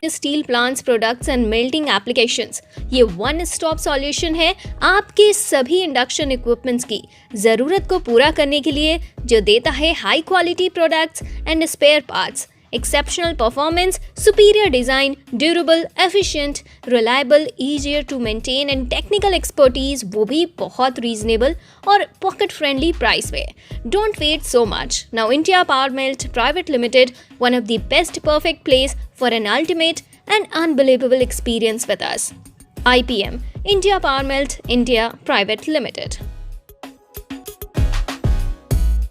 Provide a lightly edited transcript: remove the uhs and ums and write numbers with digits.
Steel plants, products and melting applications. ये one stop solution है आपके सभी इंडक्शन इक्विपमेंट्स की ज़रूरत को पूरा करने के लिए, जो देता है high quality products and spare parts, exceptional performance, superior design, durable, efficient, reliable, easier to maintain and technical expertise, वो भी बहुत reasonable और pocket friendly price पे। Don't wait so much. Now India Powermelt Pvt Ltd, one of the best perfect place for an ultimate and unbelievable experience with us. IPM, India Powermelt India Pvt Ltd.